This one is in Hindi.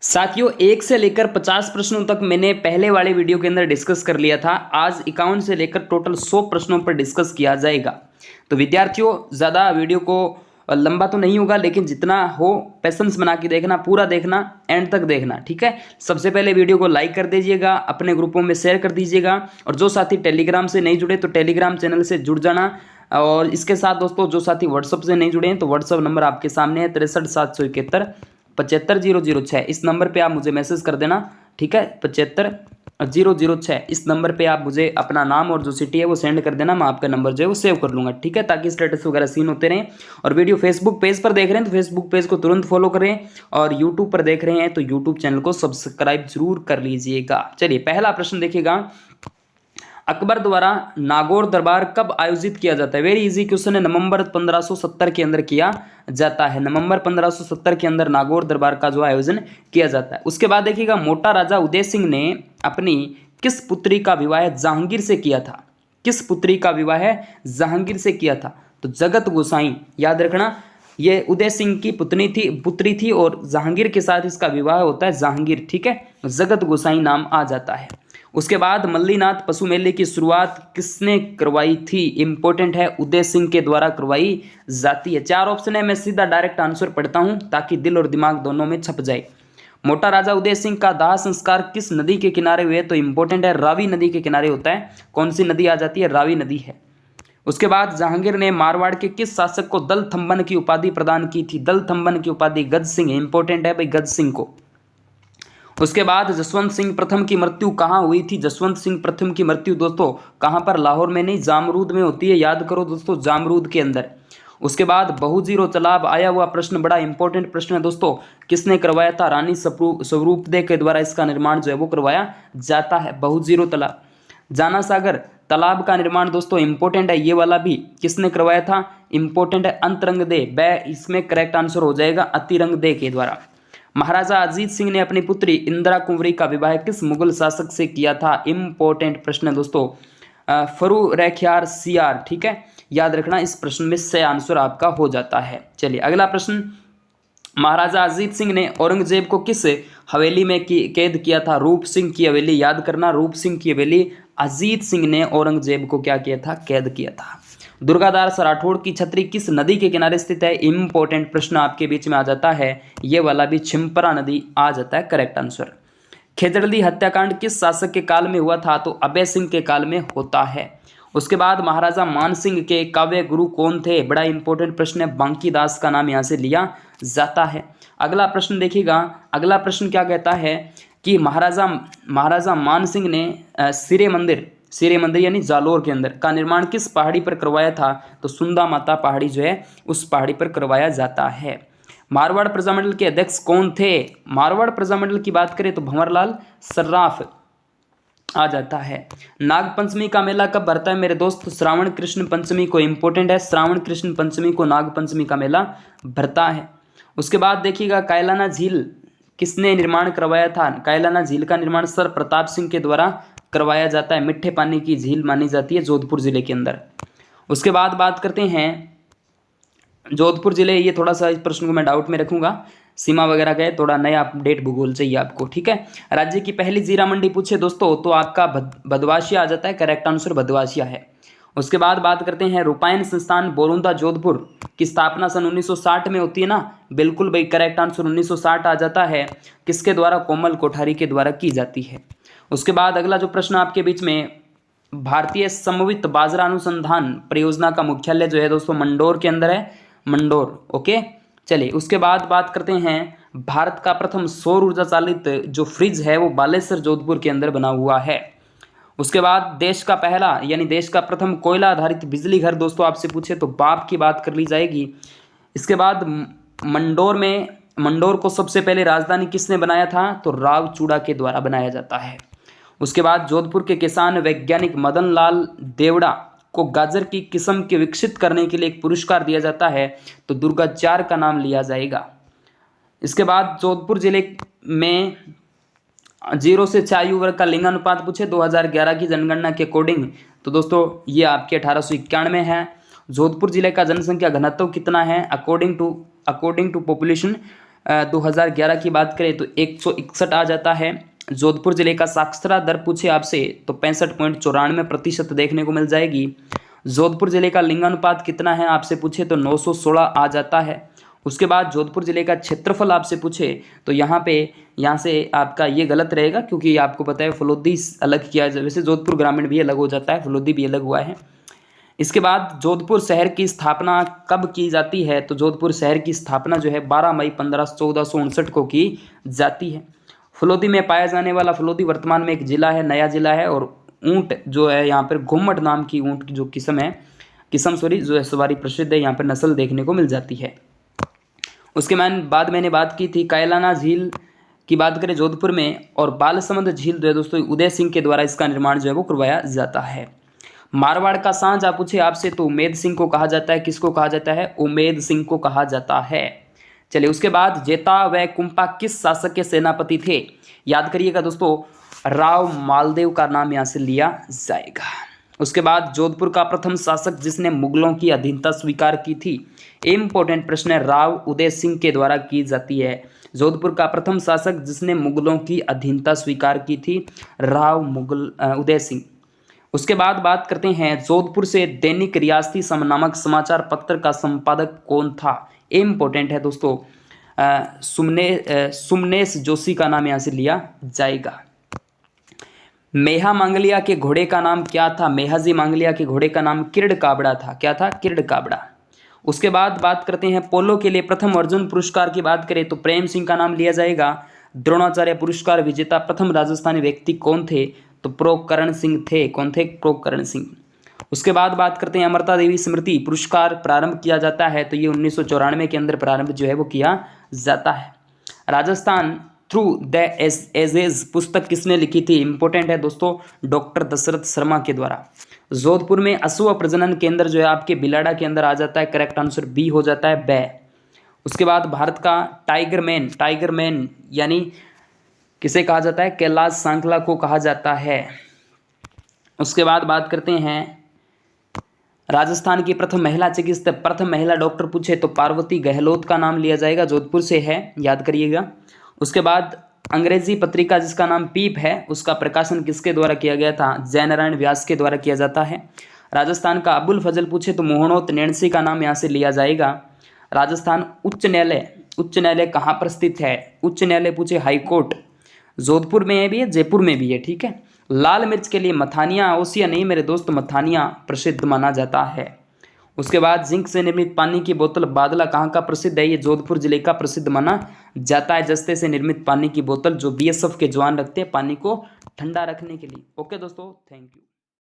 साथियों 1 से लेकर 50 प्रश्नों तक मैंने पहले वाले वीडियो के अंदर डिस्कस कर लिया था। आज 51 से लेकर टोटल 100 प्रश्नों पर डिस्कस किया जाएगा। तो विद्यार्थियों ज़्यादा वीडियो को लंबा तो नहीं होगा, लेकिन जितना हो पेशेंस बना के देखना, पूरा देखना, एंड तक देखना, ठीक है। सबसे पहले वीडियो को लाइक कर दीजिएगा, अपने ग्रुपों में शेयर कर दीजिएगा, और जो साथी टेलीग्राम से नहीं जुड़े तो टेलीग्राम चैनल से जुड़ जाना। और इसके साथ दोस्तों जो साथी व्हाट्सअप से नहीं जुड़े हैं तो व्हाट्सअप नंबर आपके सामने है 63 771 75 006। इस नंबर पे आप मुझे मैसेज कर देना, ठीक है। 75 006 इस नंबर पे आप मुझे अपना नाम और जो सिटी है वो सेंड कर देना। मैं आपका नंबर जो है वो सेव कर लूँगा, ठीक है, ताकि स्टेटस वगैरह सीन होते रहें। और वीडियो फेसबुक पेज पर देख रहे हैं तो फेसबुक पेज को तुरंत फॉलो करें, और यूट्यूब पर देख रहे हैं तो यूट्यूब चैनल को सब्सक्राइब जरूर कर लीजिएगा। चलिए पहला प्रश्न देखिएगा, अकबर द्वारा नागौर दरबार कब आयोजित किया जाता है? वेरी इजी क्वेश्चन है। नवंबर 1570 के अंदर किया जाता है। नवंबर 1570 के अंदर नागौर दरबार का जो आयोजन किया जाता है। उसके बाद देखिएगा, मोटा राजा उदय सिंह ने अपनी किस पुत्री का विवाह जहांगीर से किया था? किस पुत्री का विवाह जहांगीर से किया था? तो जगत गोसाई, याद रखना, ये उदय सिंह की पुत्री थी और जहांगीर के साथ इसका विवाह होता है, जहांगीर, ठीक है। जगत गोसाई नाम आ जाता है। उसके बाद मल्लीनाथ पशु मेले की शुरुआत किसने करवाई थी? इंपॉर्टेंट है, उदय सिंह के द्वारा करवाई जाती है। 4 ऑप्शन है, मैं सीधा डायरेक्ट आंसर पढ़ता हूं ताकि दिल और दिमाग दोनों में छप जाए। मोटा राजा उदय सिंह का दाह संस्कार किस नदी के किनारे हुए? तो इंपॉर्टेंट है, रावी नदी के किनारे होता है। कौन सी नदी आ जाती है? रावी नदी है। उसके बाद जहांगीर ने मारवाड़ के किस शासक को दल थंबन की उपाधि प्रदान की थी? दल थंबन की उपाधि गज सिंह, इंपॉर्टेंट है भाई, गज सिंह को। उसके बाद जसवंत सिंह प्रथम की मृत्यु कहाँ हुई थी? जसवंत सिंह प्रथम की मृत्यु दोस्तों कहाँ पर? लाहौर में नहीं, जामरूद में होती है। याद करो दोस्तों, जामरूद के अंदर। उसके बाद बहुजीरो तालाब आया हुआ प्रश्न, बड़ा इंपॉर्टेंट प्रश्न है दोस्तों। किसने करवाया था? रानी स्वरूपदे के द्वारा इसका निर्माण जो है वो करवाया जाता है, बहुजीरो तालाब। जाना सागर तालाब का निर्माण दोस्तों इंपॉर्टेंट है, ये वाला भी किसने करवाया था? इंपॉर्टेंट है, अंतरंग दे, इसमें करेक्ट आंसर हो जाएगा अतिरंग दे के द्वारा। महाराजा अजीत सिंह ने अपनी पुत्री इंदिरा कुंवरी का विवाह किस मुगल शासक से किया था? इंपॉर्टेंट प्रश्न है दोस्तों, फर्रुखयार सियार, ठीक है। याद रखना, इस प्रश्न में से आंसर आपका हो जाता है। चलिए अगला प्रश्न, महाराजा अजीत सिंह ने औरंगजेब को किस हवेली में कैद किया था? रूप सिंह की हवेली, याद करना, रूप सिंह की हवेली अजीत सिंह ने औरंगजेब को क्या किया था? कैद किया था। दुर्गादास राठौड़ की छतरी किस नदी के किनारे स्थित है? इंपॉर्टेंट प्रश्न आपके बीच में आ जाता है, ये वाला भी छिंपरा नदी आ जाता है, करेक्ट आंसर। खेजड़ली हत्याकांड किस शासक के काल में हुआ था? तो अभय सिंह के काल में होता है। उसके बाद महाराजा मान सिंह के काव्य गुरु कौन थे? बड़ा इंपॉर्टेंट प्रश्न है, बांकीदास का नाम यहाँ से लिया जाता है। अगला प्रश्न देखिएगा, अगला प्रश्न क्या कहता है कि महाराजा मान सिंह ने सिरे मंदिर यानी जालोर के अंदर का निर्माण किस पहाड़ी पर करवाया था? तो सुंदा माता पहाड़ी जो है उस पहाड़ी पर करवाया जाता है। मारवाड़ प्रजामंडल के अध्यक्ष कौन थे? मारवाड़ प्रजामंडल की बात करें तो भंवरलाल सर्राफ आ जाता है। नागपंचमी का मेला कब भरता है मेरे दोस्त? श्रावण कृष्ण पंचमी को, इंपॉर्टेंट है, श्रावण कृष्ण पंचमी को नागपंचमी का मेला भरता है। उसके बाद देखिएगा, कायलाना झील किसने निर्माण करवाया था? कायलाना झील का निर्माण सर प्रताप सिंह के द्वारा करवाया जाता है। मीठे पानी की झील मानी जाती है जोधपुर जिले के अंदर। उसके बाद बात करते हैं जोधपुर जिले, ये थोड़ा सा इस प्रश्न को मैं डाउट में रखूंगा, सीमा वगैरह का है, थोड़ा नया अपडेट भूगोल चाहिए आपको, ठीक है। राज्य की पहली जीरा मंडी पूछे दोस्तों तो आपका भदवासिया आ जाता है, करेक्ट आंसर भदवासिया है। उसके बाद बात करते हैं रूपायन संस्थान बोरुंदा जोधपुर की स्थापना सन 1960 में होती है ना? बिल्कुल भाई, करेक्ट आंसर 1960 आ जाता है। किसके द्वारा? कोमल कोठारी के द्वारा की जाती है। उसके बाद अगला जो प्रश्न आपके बीच में, भारतीय समन्वित बाजरा अनुसंधान परियोजना का मुख्यालय जो है दोस्तों मंडोर के अंदर है, मंडोर, ओके। चलिए उसके बाद बात करते हैं, भारत का प्रथम सौर ऊर्जा चालित जो फ्रिज है वो बालेश्वर जोधपुर के अंदर बना हुआ है। उसके बाद देश का पहला यानी देश का प्रथम कोयला आधारित बिजली घर दोस्तों आपसे पूछे तो बाप की बात कर ली जाएगी। इसके बाद मंडोर को सबसे पहले राजधानी किसने बनाया था? तो रावचूड़ा के द्वारा बनाया जाता है। उसके बाद जोधपुर के किसान वैज्ञानिक मदन लाल देवड़ा को गाजर की किस्म के विकसित करने के लिए एक पुरस्कार दिया जाता है, तो दुर्गाचार्य का नाम लिया जाएगा। इसके बाद जोधपुर जिले में 0 से 6 आयु वर्ग का लिंगानुपात पूछे 2011 की जनगणना के अकॉर्डिंग, तो दोस्तों ये आपके 1891 है। जोधपुर जिले का जनसंख्या घनत्व कितना है? अकॉर्डिंग टू पॉपुलेशन 2011 की बात करें तो 161 आ जाता है। जोधपुर जिले का साक्षरता दर पूछे आपसे तो 65.94% देखने को मिल जाएगी। जोधपुर जिले का लिंगानुपात कितना है आपसे पूछे तो 916 आ जाता है। उसके बाद जोधपुर जिले का क्षेत्रफल आपसे पूछे तो यहाँ से आपका ये गलत रहेगा, क्योंकि आपको पता है फलोदी अलग किया जाए, वैसे जोधपुर ग्रामीण भी अलग हो जाता है, फलोदी भी अलग हुआ है। इसके बाद जोधपुर शहर की स्थापना कब की जाती है तो जोधपुर शहर की स्थापना जो है 12 मई 1459 को की जाती है। फलोदी में पाया जाने वाला फलोदी वर्तमान में एक जिला है, नया जिला है, और ऊंट जो है यहाँ पर घुम्मट नाम की ऊंट की जो किस्म जो है सवारी प्रसिद्ध है, यहाँ पर नस्ल देखने को मिल जाती है। उसके बाद मैंने बात की थी कायलाना झील की बात करें जोधपुर में, और बालसमंद झील जो है दोस्तों उदय सिंह के द्वारा इसका निर्माण जो है वो करवाया जाता है। मारवाड़ का शाहजहां पूछे आपसे तो उमेद सिंह को कहा जाता है, किसको कहा जाता है? उमेद सिंह को कहा जाता है। चलिए उसके बाद जेता व कुंपा किस शासक के सेनापति थे? याद करिएगा दोस्तों, राव मालदेव का नाम यहाँ से लिया जाएगा। उसके बाद जोधपुर का प्रथम शासक जिसने मुगलों की अधीनता स्वीकार की थी, इंपॉर्टेंट प्रश्न है, राव उदय सिंह के द्वारा की जाती है। जोधपुर का प्रथम शासक जिसने मुगलों की अधीनता स्वीकार की थी, राव उदय सिंह। उसके बाद बात करते हैं जोधपुर से दैनिक रियासती सम नामक समाचार पत्र का संपादक कौन था? इंपॉर्टेंट है दोस्तों, सुमनेश जोशी का नाम यहाँ से लिया जाएगा। मेहा मांगलिया के घोड़े का नाम क्या था? मेहाजी मांगलिया के घोड़े का नाम किरड काबड़ा था। क्या था? किरड काबड़ा। उसके बाद बात करते हैं पोलो के लिए प्रथम अर्जुन पुरस्कार की बात करें तो प्रेम सिंह का नाम लिया जाएगा। द्रोणाचार्य पुरस्कार विजेता प्रथम राजस्थानी व्यक्ति कौन थे? तो प्रोकरण सिंह थे। कौन थे? प्रोकरण सिंह। उसके बाद बात करते हैं अमृता देवी स्मृति पुरस्कार प्रारंभ किया जाता है तो ये 1994 के अंदर प्रारंभ जो है वो किया जाता है। राजस्थान थ्रू द एजेज पुस्तक किसने लिखी थी? इंपॉर्टेंट है दोस्तों, डॉक्टर दशरथ शर्मा के द्वारा। जोधपुर में अश्व प्रजनन केंद्र जो है आपके बिलाड़ा के अंदर आ जाता है, करेक्ट आंसर बी हो जाता है, बै। उसके बाद भारत का टाइगर मैन यानी किसे कहा जाता है? कैलाश सांकला को कहा जाता है। उसके बाद बात करते हैं राजस्थान की प्रथम महिला चिकित्सक, प्रथम महिला डॉक्टर पूछे तो पार्वती गहलोत का नाम लिया जाएगा, जोधपुर से है, याद करिएगा। उसके बाद अंग्रेजी पत्रिका जिसका नाम पीप है उसका प्रकाशन किसके द्वारा किया गया था? जयनारायण व्यास के द्वारा किया जाता है। राजस्थान का अबुल फजल पूछे तो मोहनोत नैणसी का नाम यहाँ से लिया जाएगा। राजस्थान उच्च न्यायालय कहाँ पर स्थित है? उच्च न्यायालय पूछे हाईकोर्ट जोधपुर में भी है, जयपुर में भी है, ठीक है। लाल मिर्च के लिए मथानिया, ओसिया नहीं मेरे दोस्त, मथानिया प्रसिद्ध माना जाता है। उसके बाद जिंक से निर्मित पानी की बोतल बादला कहाँ का प्रसिद्ध है? ये जोधपुर जिले का प्रसिद्ध माना जाता है। जस्ते से निर्मित पानी की बोतल जो बीएसएफ के जवान रखते हैं पानी को ठंडा रखने के लिए। ओके दोस्तों, थैंक यू।